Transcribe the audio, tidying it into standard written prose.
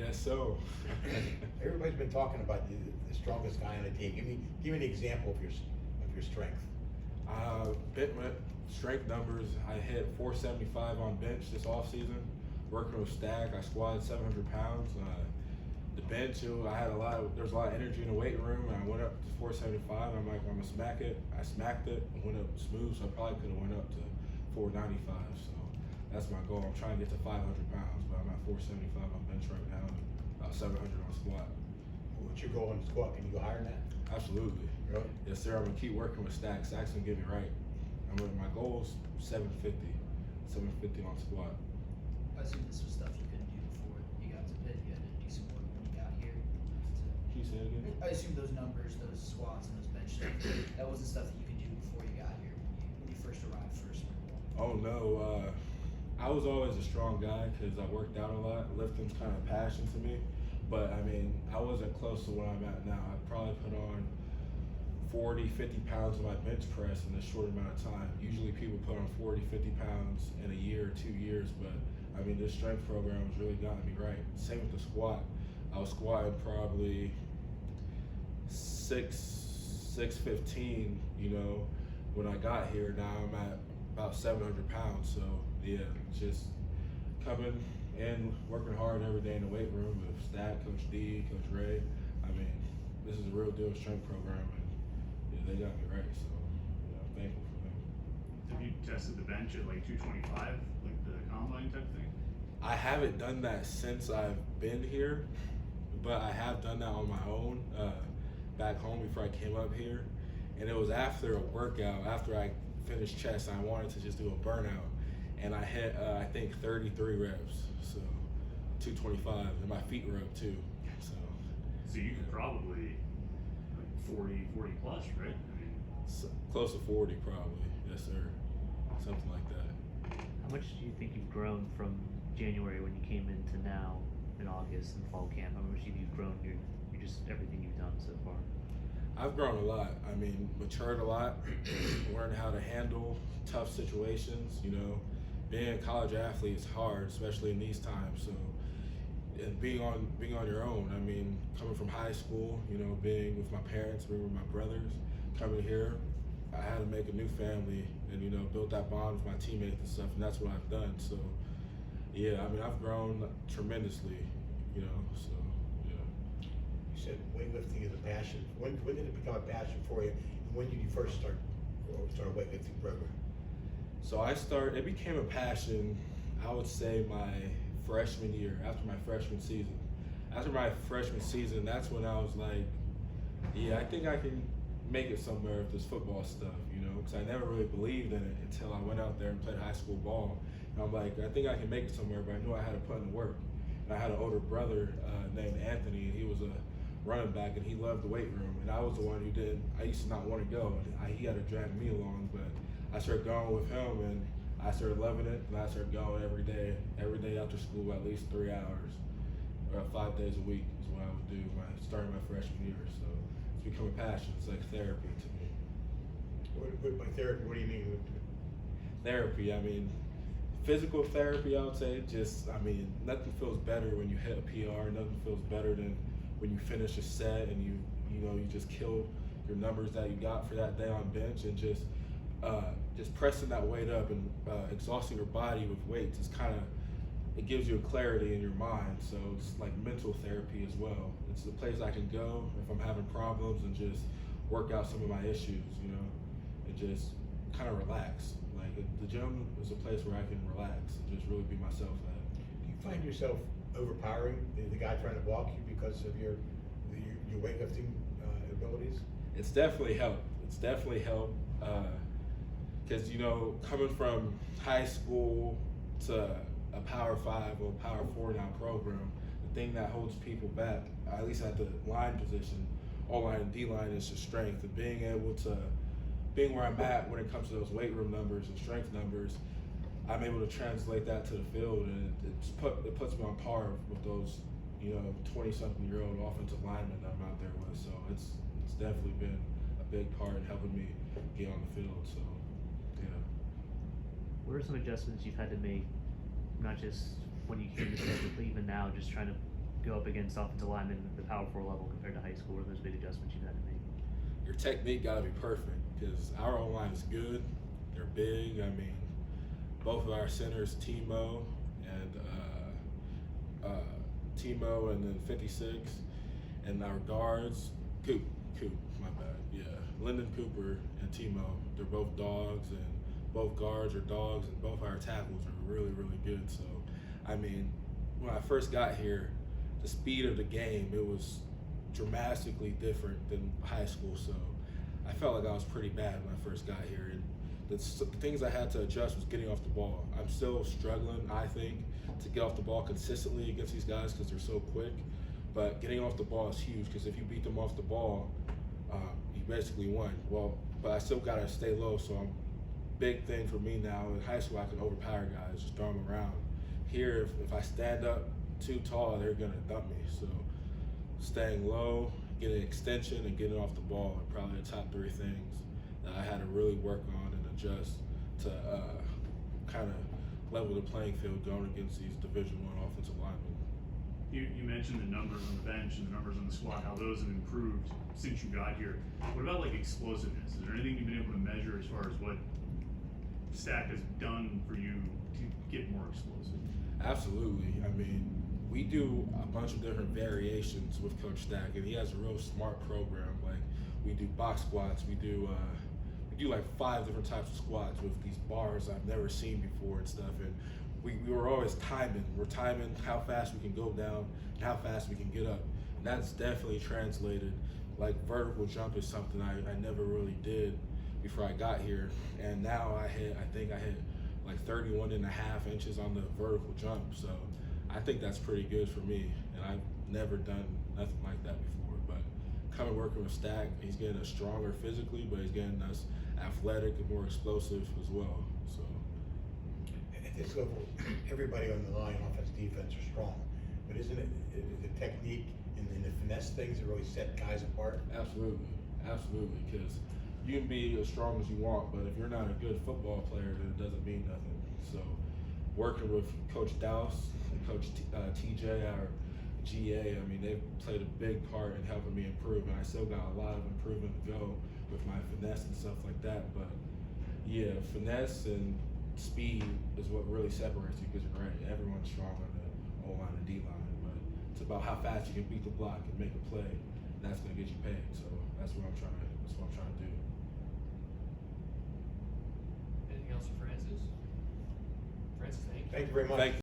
guess so. Everybody's been talking about the strongest guy on the team. Give me an example of your strength. Pitt strength numbers. I hit 475 on bench this off season. Working with stack, I squatted 700 pounds. The bench, there was a lot of energy in the weight room, and I went up to 475. I'm like, I'm gonna smack it. I smacked it and went up smooth, so I probably could have went up to 495. So that's my goal. I'm trying to get to 500 pounds, but I'm at 475 on bench right now, and about 700 on squat. What's your goal on squat? Can you go higher than that? Absolutely. Really? Yes, sir. I'm gonna keep working with stack. Stack's gonna get me right. My goal is 750 on squat. I assume this was stuff you couldn't do before you got to Pitt. You had to do some work when you got here. Can you say it again? I assume those numbers, those squats, and those bench stuff, that wasn't stuff that you could do before you got here when you first arrived first. Oh no, I was always a strong guy because I worked out a lot. Lifting's kind of a passion to me, but I mean, I wasn't close to where I'm at now. I probably put on 40, 50 pounds of my bench press in a short amount of time. Usually people put on 40, 50 pounds in a year or 2 years, but I mean, this strength program has really gotten me right. Same with the squat. I was squatting probably 615, when I got here. Now I'm at about 700 pounds. So yeah, just coming and working hard every day in the weight room with Stat, Coach D, Coach Ray. I mean, this is a real deal strength program, and yeah, they got me right. So yeah, I'm thankful for them. Have you tested the bench at like 225, like the combine type thing? I haven't done that since I've been here, but I have done that on my own back home before I came up here. And it was after a workout, after I finished chest, I wanted to just do a burnout. And I hit, I think, 33 reps, so 225, and my feet were up too. So you could probably like 40 plus, right? I mean, So close to 40 probably, yes sir, something like that. How much do you think you've grown from January when you came into now in August and fall camp? How much have you grown your just everything you've done so far? I've grown a lot. I mean, matured a lot, learned how to handle tough situations. Being a college athlete is hard, especially in these times. So, and being on your own. I mean, coming from high school, being with my parents, being with my brothers, coming here, I had to make a new family and build that bond with my teammates and stuff, and that's what I've done. So, yeah, I mean, I've grown tremendously. So. You said weightlifting is a passion. When did it become a passion for you? And when did you first start a weightlifting program? So it became a passion, I would say my freshman year, after my freshman season. After my freshman season, that's when I was like, yeah, I think I can make it somewhere with this football stuff, because I never really believed in it until I went out there and played high school ball. And I'm like, I think I can make it somewhere, but I knew I had to put in the work. And I had an older brother named Anthony, and he was a running back, and he loved the weight room, and I was the one who didn't. I used to not want to go, and he had to drag me along, but I started going with him, and I started loving it, and I started going every day after school, at least 3 hours, or 5 days a week is what I would do starting my freshman year. So it's become a passion. It's like therapy to me. By therapy, what do you mean? Therapy, I mean, physical therapy, I would say. Nothing feels better when you hit a PR. Nothing feels better than when you finish a set and you just kill your numbers that you got for that day on bench, and just pressing that weight up and exhausting your body with weights is it gives you a clarity in your mind. So it's like mental therapy as well. It's the place I can go if I'm having problems and just work out some of my issues, and just kind of relax. Like the gym is a place where I can relax and just really be myself at. Do you find yourself overpowering the guy trying to block you because of your weightlifting abilities? It's definitely helped. Because coming from high school to a Power 5 or Power 4 now program, the thing that holds people back, at least at the line position, O-line and D-line, is just strength. And being where I'm at when it comes to those weight room numbers and strength numbers, I'm able to translate that to the field, and it puts me on par with those 20-something-year-old offensive linemen that I'm out there with. So it's definitely been a big part in helping me get on the field. So yeah. What are some adjustments you've had to make, not just when you came to Pitt, but even now, just trying to go up against offensive linemen at the Power 4 level compared to high school? What are those big adjustments you've had to make? Your technique got to be perfect because our O-line is good. They're big. I mean, both of our centers, Timo and then 56, and our guards, Coop, my bad, yeah, Lyndon Cooper and Timo. They're both dogs, and both guards are dogs, and both our tackles are really, really good. So, I mean, when I first got here, the speed of the game, it was dramatically different than high school. So, I felt like I was pretty bad when I first got here, and the things I had to adjust was getting off the ball. I'm still struggling, I think, to get off the ball consistently against these guys because they're so quick. But getting off the ball is huge because if you beat them off the ball, you basically won. Well, but I still gotta stay low. So big thing for me now in high school, I can overpower guys, just throw them around. Here, if I stand up too tall, they're gonna dump me. So staying low, getting extension, and getting off the ball are probably the top 3 things that I had to really work on and adjust to kind of level the playing field going against these Division I offensive linemen. You mentioned the numbers on the bench and the numbers on the squad, how those have improved since you got here. What about like explosiveness? Is there anything you've been able to measure as far as what Stack has done for you to get more explosive? Absolutely. I mean, we do a bunch of different variations with Coach Stack, and he has a real smart program. Like we do box squats, we do like 5 different types of squats with these bars I've never seen before and stuff. And we were always timing. We're timing how fast we can go down and how fast we can get up. And that's definitely translated. Like vertical jump is something I never really did before I got here. And now I think I hit like 31.5 inches on the vertical jump. So I think that's pretty good for me. And I've never done nothing like that before. But coming working with Stack, he's getting us stronger physically, but he's getting us athletic and more explosive as well. So At this level, everybody on the line, offense, defense, are strong. But isn't it the technique and the finesse things that really set guys apart? absolutely, because you can be as strong as you want, but if you're not a good football player, then it doesn't mean nothing. So working with Coach Dowse and Coach TJ, our GA, I mean, they've played a big part in helping me improve, and I still got a lot of improvement to go with my finesse and stuff like that. But yeah, finesse and speed is what really separates you because you're right, everyone's strong on the O-line and D-line, but it's about how fast you can beat the block and make a play, and that's going to get you paid. So that's what I'm trying to do. Anything else for Francis? Francis, thank you. Thank you very much. Thank you.